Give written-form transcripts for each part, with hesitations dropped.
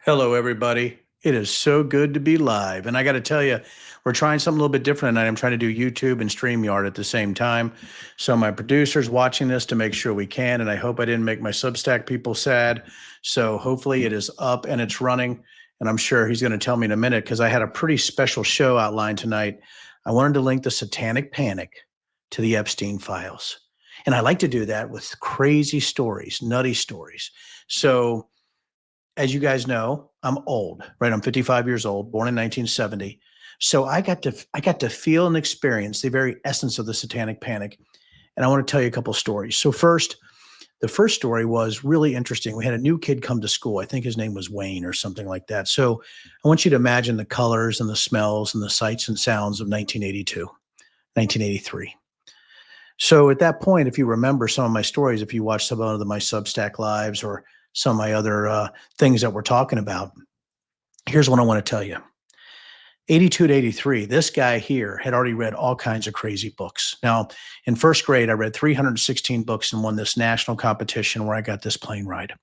Hello, everybody. It is so good to be live. And I got to tell you, we're trying something a little bit different tonight. I'm trying to do YouTube and StreamYard at the same time. So my producer's watching this to make sure we can. And I hope I didn't make my Substack people sad. So hopefully it is up and it's running. And I'm sure he's going to tell me in a minute because I had a pretty special show outlined tonight. I wanted to link the Satanic Panic to the Epstein files. And I like to do that with crazy stories, nutty stories. So, as you guys know, I'm old, right? I'm 55 years old, born in 1970. So I got to feel and experience the very essence of the Satanic Panic. And I want to tell you a couple of stories. So first, the first story was really interesting. We had a new kid come to school. I think his name was Wayne or something like that. So I want you to imagine the colors and the smells and the sights and sounds of 1982, 1983. So at that point, if you remember some of my stories, if you watch some of my Substack lives or some of my other things that we're talking about, here's what I want to tell you. 82 to 83, this guy here had already read all kinds of crazy books. Now, in first grade, I read 316 books and won this national competition where I got this plane ride.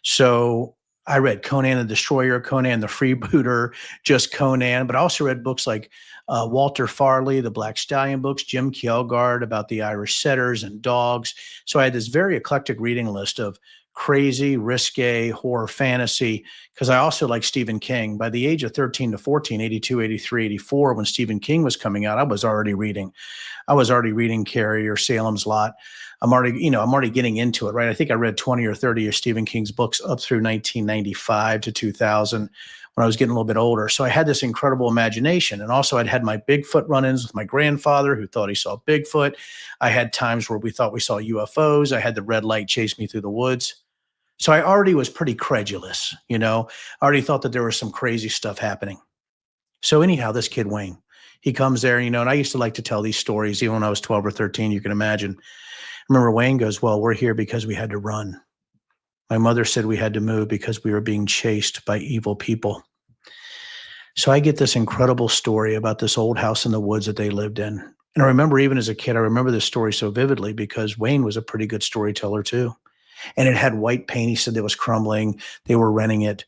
So I read Conan the Destroyer, Conan the Freebooter, just Conan, but I also read books like Walter Farley, the Black Stallion books, Jim Kjelgaard about the Irish setters and dogs. So I had this very eclectic reading list of crazy, risque, horror fantasy, because I also like Stephen King. By the age of 13 to 14, 82, 83, 84, when Stephen King was coming out, I was already reading. I was already reading Carrie or Salem's Lot. I'm already getting into it, right? I think I read 20 or 30 of Stephen King's books up through 1995 to 2000 when I was getting a little bit older. So I had this incredible imagination. And also I'd had my Bigfoot run-ins with my grandfather who thought he saw Bigfoot. I had times where we thought we saw UFOs. I had the red light chase me through the woods. So I already was pretty credulous, I already thought that there was some crazy stuff happening. So anyhow, this kid, Wayne, he comes there, and I used to like to tell these stories even when I was 12 or 13, you can imagine. Remember, Wayne goes, well, we're here because we had to run. My mother said we had to move because we were being chased by evil people. So I get this incredible story about this old house in the woods that they lived in. And I remember even as a kid, I remember this story so vividly because Wayne was a pretty good storyteller too. And it had white paint. He said it was crumbling. They were renting it,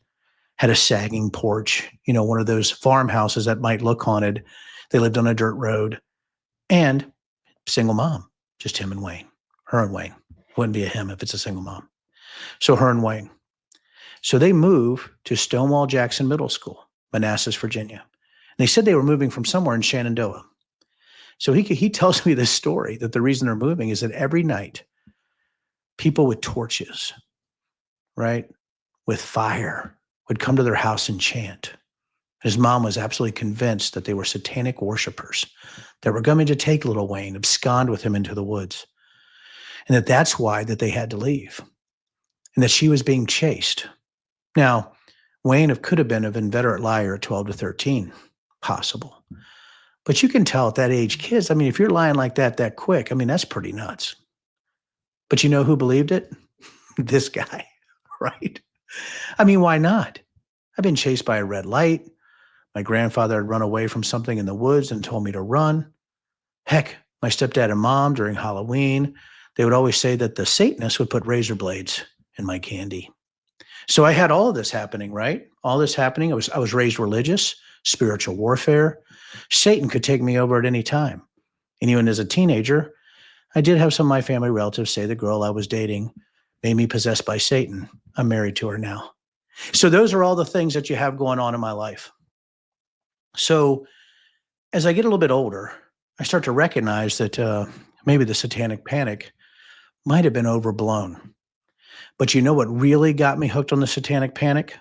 had a sagging porch, one of those farmhouses that might look haunted. They lived on a dirt road and single mom, just him and Wayne. Her and Wayne. Wouldn't be a him if it's a single mom. So her and Wayne. So they move to Stonewall Jackson Middle School, Manassas, Virginia. And they said they were moving from somewhere in Shenandoah. So he tells me this story that the reason they're moving is that every night, people with torches, right, with fire, would come to their house and chant. His mom was absolutely convinced that they were satanic worshipers that were coming to take little Wayne, abscond with him into the woods. And that's why that they had to leave and that she was being chased. Now, Wayne could have been an inveterate liar at 12 to 13, possible. But you can tell at that age, kids, if you're lying like that quick, that's pretty nuts. But you know who believed it? This guy, right? Why not? I've been chased by a red light. My grandfather had run away from something in the woods and told me to run. Heck, my stepdad and mom during Halloween, they would always say that the Satanists would put razor blades in my candy. So I had all of this happening, right? All this happening. I was raised religious, spiritual warfare. Satan could take me over at any time. And even as a teenager, I did have some of my family relatives say the girl I was dating made me possessed by Satan. I'm married to her now. So those are all the things that you have going on in my life. So as I get a little bit older, I start to recognize that maybe the Satanic Panic might have been overblown. But you know what really got me hooked on the Satanic Panic?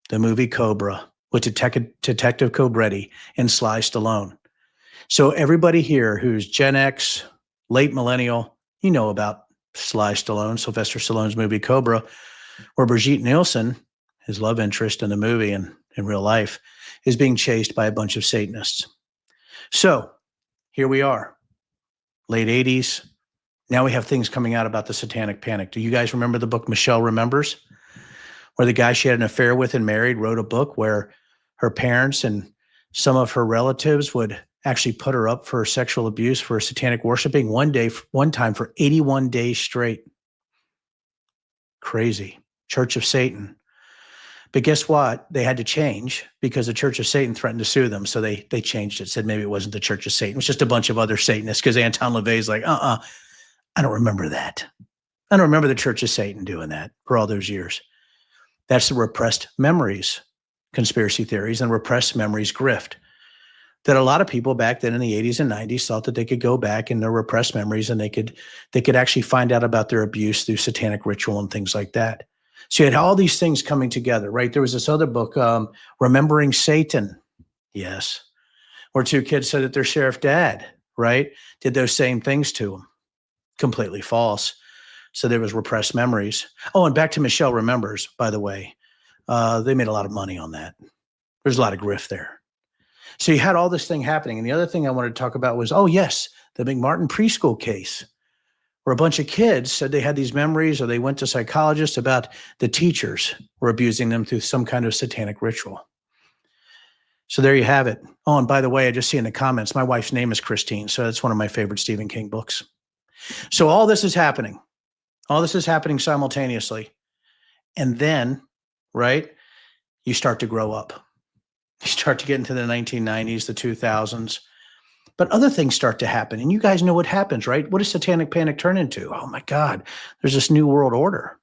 The movie Cobra with Detective Cobretti and Sly Stallone. So everybody here who's Gen X, late millennial, you know about Sly Stallone, Sylvester Stallone's movie Cobra, where Brigitte Nielsen, his love interest in the movie and in real life, is being chased by a bunch of Satanists. So here we are, late 80s. Now we have things coming out about the Satanic Panic. Do you guys remember the book Michelle Remembers? Where the guy she had an affair with and married wrote a book where her parents and some of her relatives would actually put her up for sexual abuse for satanic worshiping one time for 81 days straight. Crazy. Church of Satan. But guess what? They had to change because the Church of Satan threatened to sue them. So they changed it, said maybe it wasn't the Church of Satan. It was just a bunch of other Satanists because Anton LaVey's like, I don't remember that. I don't remember the Church of Satan doing that for all those years. That's the repressed memories, conspiracy theories, and repressed memories grift that a lot of people back then in the 80s and 90s thought that they could go back in their repressed memories and they could actually find out about their abuse through satanic ritual and things like that. So you had all these things coming together, right? There was this other book, Remembering Satan. Yes. Where two kids said that their sheriff dad, right, did those same things to them. Completely false. So there was repressed memories. Oh, and back to Michelle Remembers, by the way. They made a lot of money on that. There's a lot of grift there. So you had all this thing happening. And the other thing I wanted to talk about was, oh, yes, the McMartin preschool case, where a bunch of kids said they had these memories or they went to psychologists about the teachers were abusing them through some kind of satanic ritual. So there you have it. Oh, and by the way, I just see in the comments, my wife's name is Christine. So that's one of my favorite Stephen King books. So all this is happening. All this is happening simultaneously. And then, right, you start to grow up. You start to get into the 1990s, the 2000s. But other things start to happen. And you guys know what happens, right? What does satanic panic turn into? Oh, my God, there's this new world order.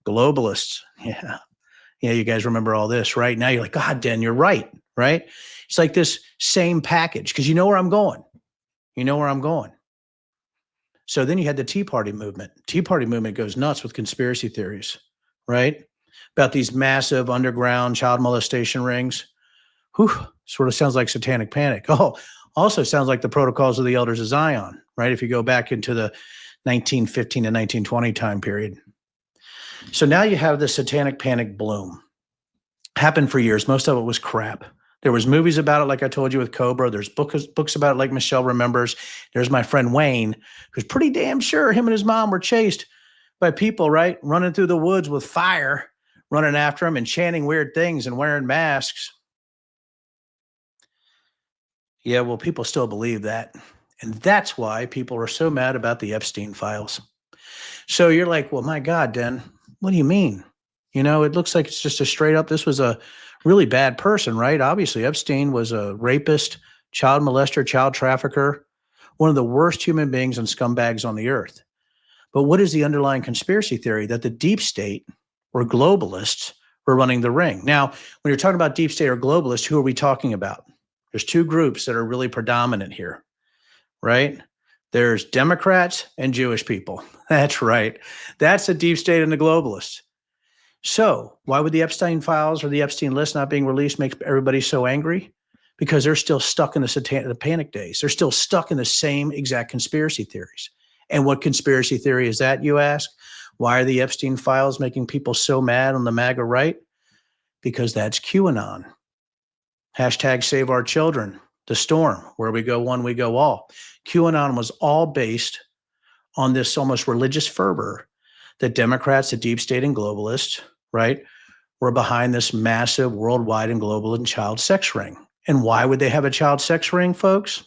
Globalists. Yeah. Yeah, you guys remember all this, right? Now you're like, God, Dan, you're right, right? It's like this same package because you know where I'm going. You know where I'm going. So then you had the Tea Party movement. Tea Party movement goes nuts with conspiracy theories, right? About these massive underground child molestation rings. Whew, sort of sounds like satanic panic. Oh, also sounds like the protocols of the elders of Zion, right? If you go back into the 1915 to 1920 time period. So now you have the satanic panic bloom. Happened for years. Most of it was crap. There was movies about it, like I told you, with Cobra. There's books about it, like Michelle Remembers. There's my friend Wayne, who's pretty damn sure him and his mom were chased by people, right? Running through the woods with fire, running after him and chanting weird things and wearing masks. Yeah, well, people still believe that. And that's why people are so mad about the Epstein files. So you're like, well, my God, Dan, what do you mean? You know, it looks like it's just a straight up, this was a really bad person, right? Obviously, Epstein was a rapist, child molester, child trafficker, one of the worst human beings and scumbags on the earth. But what is the underlying conspiracy theory? That the deep state or globalists were running the ring. Now, when you're talking about deep state or globalists, who are we talking about? There's two groups that are really predominant here, right? There's Democrats and Jewish people. That's right. That's the deep state and the globalists. So why would the Epstein files or the Epstein list not being released make everybody so angry? Because they're still stuck in the panic days. They're still stuck in the same exact conspiracy theories. And what conspiracy theory is that, you ask? Why are the Epstein files making people so mad on the MAGA right? Because that's QAnon. Hashtag save our children. The storm, where we go one, we go all. QAnon was all based on this almost religious fervor that Democrats, the deep state and globalists, right, were behind this massive worldwide and global and child sex ring. And why would they have a child sex ring, folks?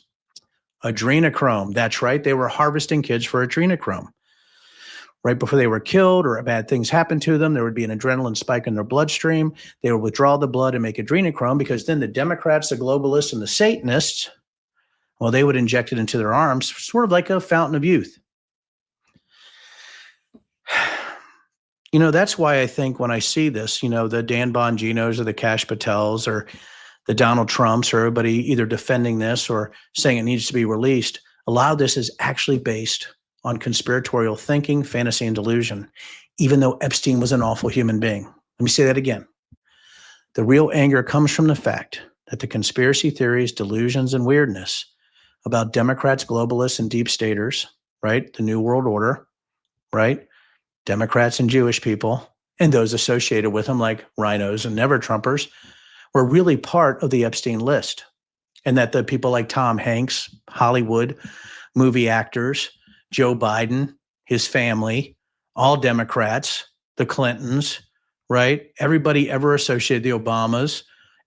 Adrenochrome. That's right. They were harvesting kids for adrenochrome. Right before they were killed or bad things happened to them, there would be an adrenaline spike in their bloodstream. They would withdraw the blood and make adrenochrome because then the Democrats, the globalists, and the Satanists, well, they would inject it into their arms, sort of like a fountain of youth. You know, that's why I think when I see this, you know, the Dan Bonginos or the Kash Patels or the Donald Trumps or everybody either defending this or saying it needs to be released, a lot of this is actually based on conspiratorial thinking, fantasy, and delusion, even though Epstein was an awful human being. Let me say that again. The real anger comes from the fact that the conspiracy theories, delusions, and weirdness about Democrats, globalists, and deep staters, right? The New World Order, right? Democrats and Jewish people, and those associated with them, like rhinos and never Trumpers, were really part of the Epstein list. And that the people like Tom Hanks, Hollywood, movie actors, Joe Biden, his family, all Democrats, the Clintons, right? Everybody ever associated, the Obamas,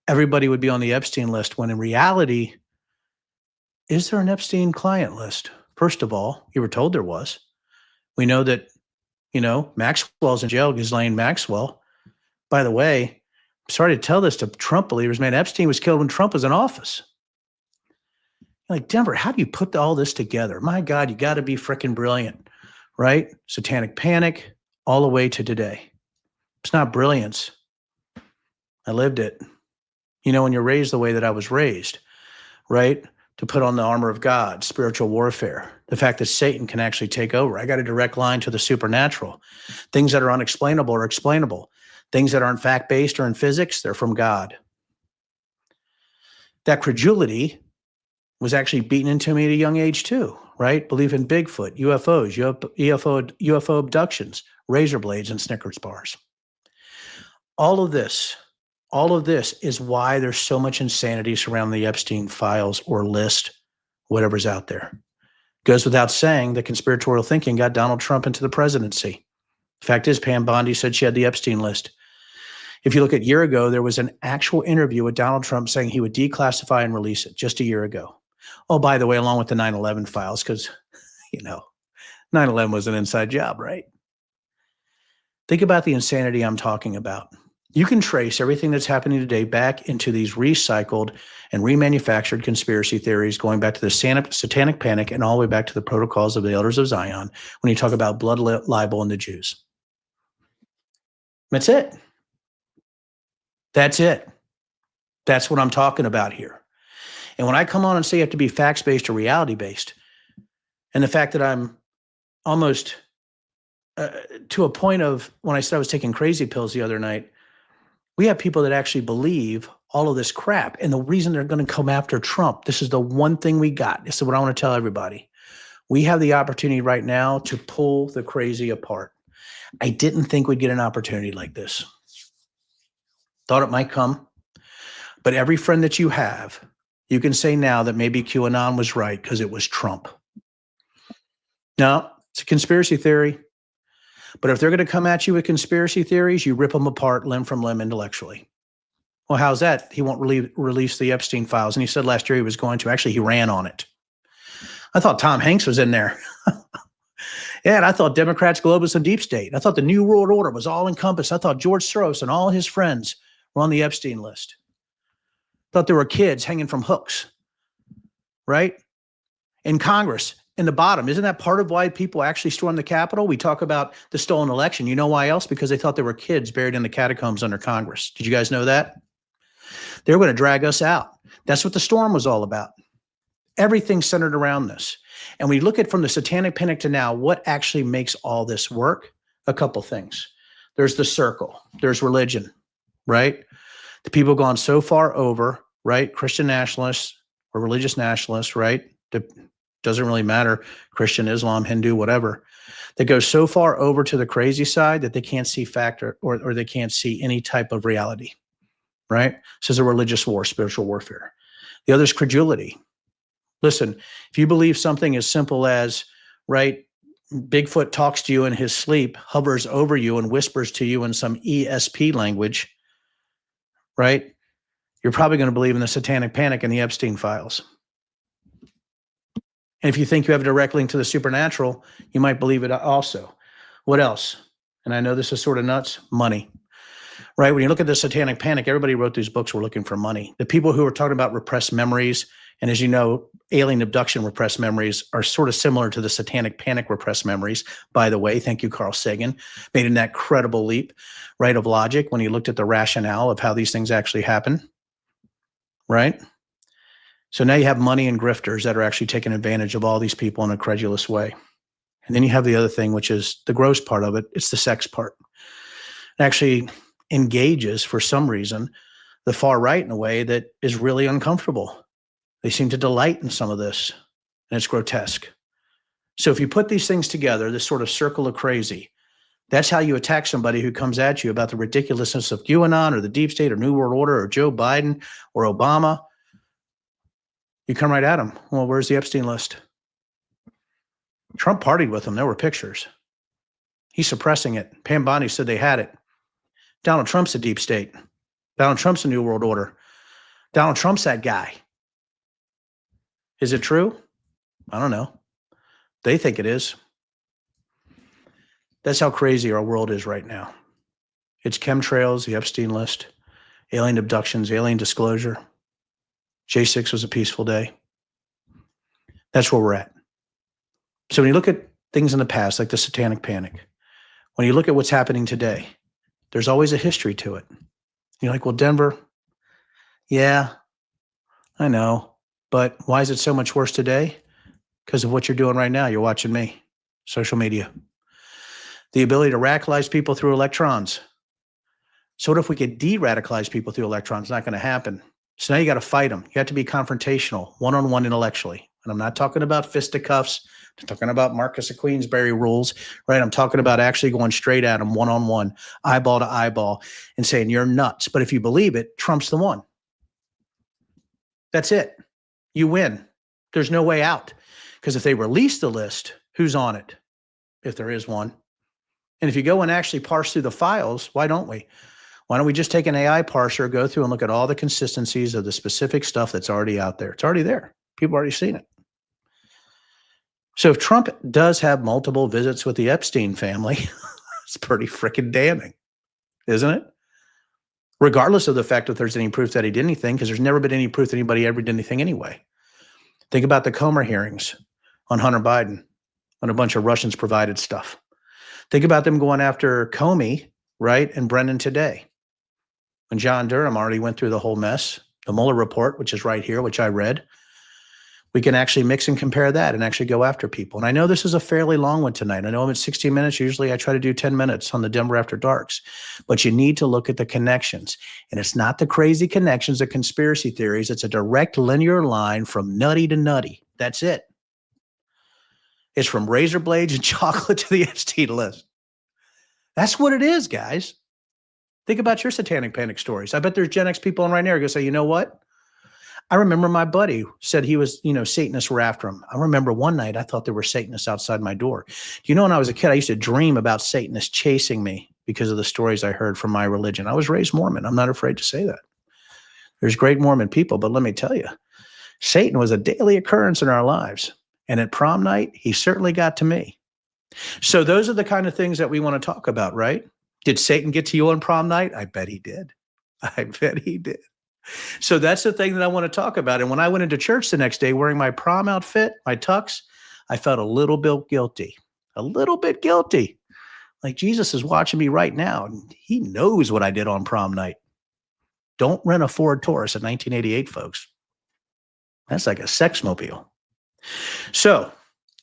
everybody would be on the Epstein list, when in reality, is there an Epstein client list? First of all, you were told there was. We know that, you know, Maxwell's in jail, Ghislaine Maxwell. By the way, I'm sorry to tell this to Trump believers, man, Epstein was killed when Trump was in office. Like, Denver, how do you put all this together? My God, you got to be freaking brilliant, right? Satanic panic all the way to today. It's not brilliance. I lived it. You know, when you're raised the way that I was raised, right? To put on the armor of God, spiritual warfare, the fact that Satan can actually take over. I got a direct line to the supernatural. Things that are unexplainable are explainable. Things that aren't fact-based or in physics, they're from God. That credulity was actually beaten into me at a young age too, right? Believe in Bigfoot, UFOs, UFO abductions, razor blades, and Snickers bars. All of this is why there's so much insanity surrounding the Epstein files or list, whatever's out there. Goes without saying that conspiratorial thinking got Donald Trump into the presidency. Fact is, Pam Bondi said she had the Epstein list. If you look at a year ago, there was an actual interview with Donald Trump saying he would declassify and release it just a year ago. Oh, by the way, along with the 9/11 files, because, 9/11 was an inside job, right? Think about the insanity I'm talking about. You can trace everything that's happening today back into these recycled and remanufactured conspiracy theories, going back to the satanic panic and all the way back to the protocols of the elders of Zion when you talk about blood libel and the Jews. That's it. That's it. That's what I'm talking about here. And when I come on and say you have to be facts-based or reality-based, and the fact that I'm almost to a point of when I said I was taking crazy pills the other night, we have people that actually believe all of this crap. And the reason they're going to come after Trump, this is the one thing we got. This is what I want to tell everybody. We have the opportunity right now to pull the crazy apart. I didn't think we'd get an opportunity like this. Thought it might come. But every friend that you have, you can say now that maybe QAnon was right because it was Trump. No, it's a conspiracy theory. But if they're going to come at you with conspiracy theories, you rip them apart limb from limb intellectually. Well, how's that? He won't release the Epstein files. And he said last year he was going to. Actually, he ran on it. I thought Tom Hanks was in there. Yeah, and I thought Democrats, globalists, and deep state. I thought the New World Order was all encompassed. I thought George Soros and all his friends were on the Epstein list. Thought there were kids hanging from hooks, right? In Congress, in the bottom. Isn't that part of why people actually stormed the Capitol? We talk about the stolen election. You know why else? Because they thought there were kids buried in the catacombs under Congress. Did you guys know that? They were going to drag us out. That's what the storm was all about. Everything centered around this. And we look at from the satanic panic to now, what actually makes all this work? A couple things. There's the circle. There's religion, right? The people have gone so far over, right? Christian nationalists or religious nationalists, right? Doesn't really matter. Christian, Islam, Hindu, whatever. That goes so far over to the crazy side that they can't see factor or they can't see any type of reality, right? This is a religious war, spiritual warfare. The other is credulity. Listen, if you believe something as simple as, right, Bigfoot talks to you in his sleep, hovers over you and whispers to you in some ESP language, right? You're probably going to believe in the satanic panic and the Epstein files. And if you think you have a direct link to the supernatural, you might believe it also. What else? And I know this is sort of nuts. Money, right? When you look at the satanic panic, everybody wrote these books were looking for money. The people who are talking about repressed memories, and as you know, alien abduction repressed memories are sort of similar to the satanic panic repressed memories. By the way, thank you, Carl Sagan, made in that credible leap, right, of logic when he looked at the rationale of how these things actually happen, right? So now you have money and grifters that are actually taking advantage of all these people in a credulous way. And then you have the other thing, which is the gross part of it. It's the sex part. It actually engages, for some reason, the far right in a way that is really uncomfortable. They seem to delight in some of this, and it's grotesque. So if you put these things together, this sort of circle of crazy, that's how you attack somebody who comes at you about the ridiculousness of QAnon or the deep state or New World Order or Joe Biden or Obama. You come right at them. Well, where's the Epstein list? Trump partied with them. There were pictures. He's suppressing it. Pam Bondi said they had it. Donald Trump's a deep state. Donald Trump's a New World Order. Donald Trump's that guy. Is it true? I don't know. They think it is. That's how crazy our world is right now. It's chemtrails, the Epstein list, alien abductions, alien disclosure. J6 was a peaceful day. That's where we're at. So when you look at things in the past, like the Satanic Panic, when you look at what's happening today, there's always a history to it. You're like, well, Denver, yeah, I know. But why is it so much worse today? Because of what you're doing right now. You're watching me, social media. The ability to radicalize people through electrons. So what if we could de-radicalize people through electrons? It's not going to happen. So now you got to fight them. You have to be confrontational, one-on-one intellectually. And I'm not talking about fisticuffs. I'm talking about Marcus of Queensberry rules, right? I'm talking about actually going straight at them one-on-one, eyeball to eyeball, and saying, you're nuts. But if you believe it, Trump's the one. That's it. You win. There's no way out. Because if they release the list, who's on it? If there is one. And if you go and actually parse through the files, why don't we? Why don't we just take an AI parser, go through and look at all the consistencies of the specific stuff that's already out there? It's already there. People have already seen it. So if Trump does have multiple visits with the Epstein family, it's pretty freaking damning, isn't it? Regardless of the fact if there's any proof that he did anything, because there's never been any proof that anybody ever did anything anyway. Think about the Comer hearings on Hunter Biden, when a bunch of Russians provided stuff. Think about them going after Comey, right, and Brennan today. When John Durham already went through the whole mess, the Mueller report, which is right here, which I read, we can actually mix and compare that and actually go after people. And I know this is a fairly long one tonight. I know I'm at 16 minutes. Usually I try to do 10 minutes on the Denver After Darks, but you need to look at the connections. And it's not the crazy connections of conspiracy theories. It's a direct linear line from nutty to nutty. That's it. It's from razor blades and chocolate to the Epstein list. That's what it is, guys. Think about your satanic panic stories. I bet there's Gen X people on right now who are going to say, you know what? I remember my buddy said he was, Satanists were after him. I remember one night I thought there were Satanists outside my door. When I was a kid, I used to dream about Satanists chasing me because of the stories I heard from my religion. I was raised Mormon. I'm not afraid to say that. There's great Mormon people, but let me tell you, Satan was a daily occurrence in our lives. And at prom night, he certainly got to me. So those are the kind of things that we want to talk about, right? Did Satan get to you on prom night? I bet he did. I bet he did. So that's the thing that I want to talk about. And when I went into church the next day wearing my prom outfit, my tux, I felt a little bit guilty, Like Jesus is watching me right now. And he knows what I did on prom night. Don't rent a Ford Taurus in 1988, folks. That's like a sex mobile. So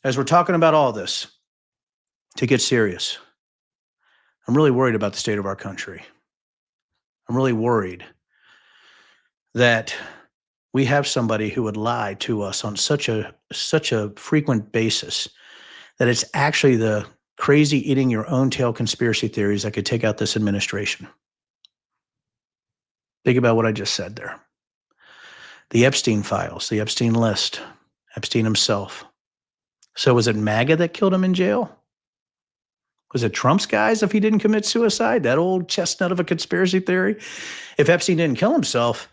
as we're talking about all this, to get serious, I'm really worried about the state of our country. I'm really worried that we have somebody who would lie to us on such a frequent basis that it's actually the crazy eating your own tail conspiracy theories that could take out this administration. Think about what I just said there. The Epstein files, the Epstein list, Epstein himself. So was it MAGA that killed him in jail? Was it Trump's guys if he didn't commit suicide? That old chestnut of a conspiracy theory? If Epstein didn't kill himself,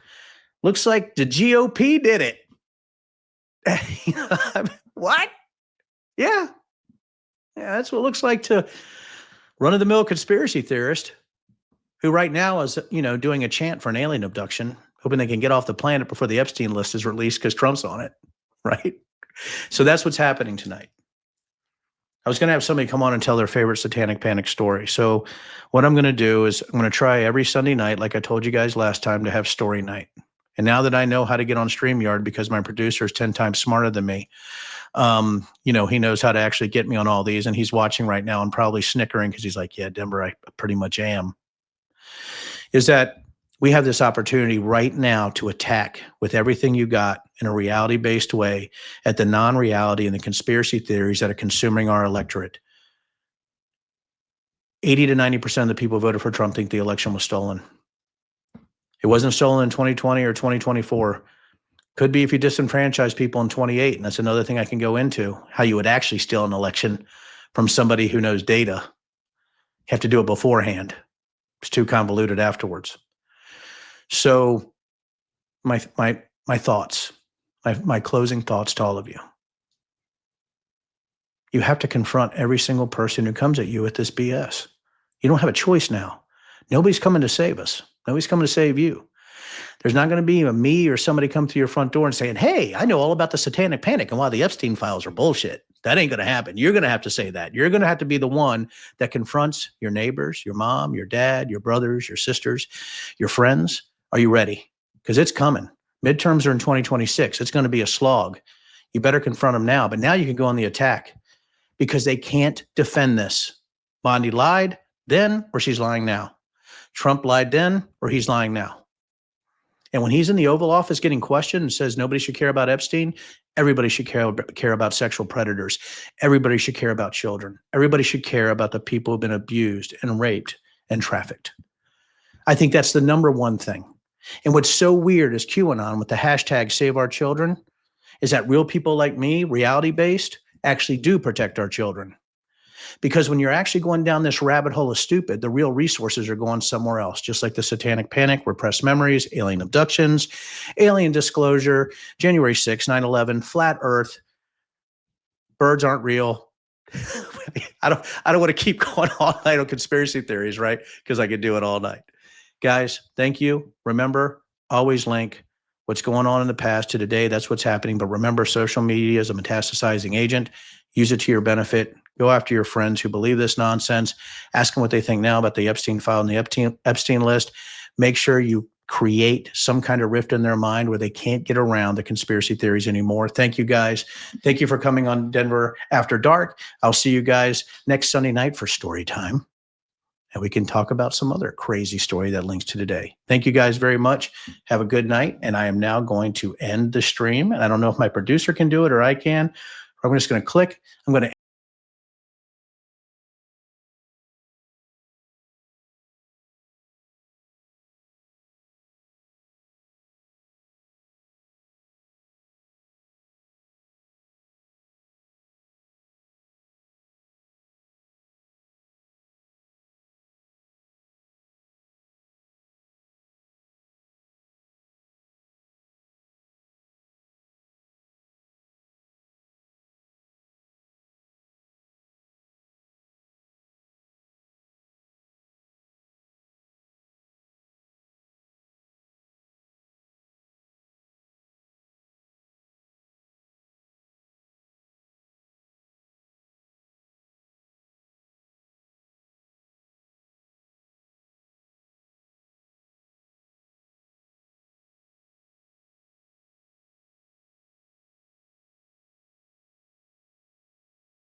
looks like the GOP did it. What? Yeah. That's what it looks like to run-of-the-mill conspiracy theorist who right now is, doing a chant for an alien abduction, hoping they can get off the planet before the Epstein list is released because Trump's on it, right? So that's what's happening tonight. I was going to have somebody come on and tell their favorite satanic panic story. So what I'm going to do is I'm going to try every Sunday night, like I told you guys last time, to have story night. And now that I know how to get on StreamYard because my producer is 10 times smarter than me, he knows how to actually get me on all these. And he's watching right now and probably snickering because he's like, yeah, Denver, I pretty much am. Is that we have this opportunity right now to attack with everything you got in a reality-based way at the non-reality and the conspiracy theories that are consuming our electorate. 80 to 90% of the people who voted for Trump think the election was stolen. It wasn't stolen in 2020 or 2024. Could be if you disenfranchise people in 28, and that's another thing I can go into, how you would actually steal an election from somebody who knows data. You have to do it beforehand. It's too convoluted afterwards. So my thoughts, my closing thoughts to all of you. You have to confront every single person who comes at you with this BS. You don't have a choice now. Nobody's coming to save us. Nobody's coming to save you. There's not going to be a me or somebody come to your front door and saying, hey, I know all about the satanic panic and why the Epstein files are bullshit. That ain't going to happen. You're going to have to say that. You're going to have to be the one that confronts your neighbors, your mom, your dad, your brothers, your sisters, your friends. Are you ready? Because it's coming. Midterms are in 2026. It's going to be a slog. You better confront them now. But now you can go on the attack because they can't defend this. Bondi lied then, or she's lying now. Trump lied then, or he's lying now. And when he's in the Oval Office getting questioned and says nobody should care about Epstein, everybody should care about sexual predators. Everybody should care about children. Everybody should care about the people who've been abused and raped and trafficked. I think that's the number one thing. And what's so weird is QAnon with the hashtag Save Our Children is that real people like me, reality-based, actually do protect our children. Because when you're actually going down this rabbit hole of stupid, the real resources are going somewhere else, just like the satanic panic, repressed memories, alien abductions, alien disclosure, January 6, 9/11, flat earth, birds aren't real. I don't want to keep going all night on conspiracy theories, right? Because I could do it all night. Guys, thank you. Remember, always link what's going on in the past to today. That's what's happening. But remember, social media is a metastasizing agent. Use it to your benefit. Go after your friends who believe this nonsense. Ask them what they think now about the Epstein file and the Epstein list. Make sure you create some kind of rift in their mind where they can't get around the conspiracy theories anymore. Thank you, guys. Thank you for coming on Denver After Dark. I'll see you guys next Sunday night for story time. And we can talk about some other crazy story that links to today. Thank you guys very much. Have a good night. And I am now going to end the stream. And I don't know if my producer can do it or I can. I'm just going to click. I'm going to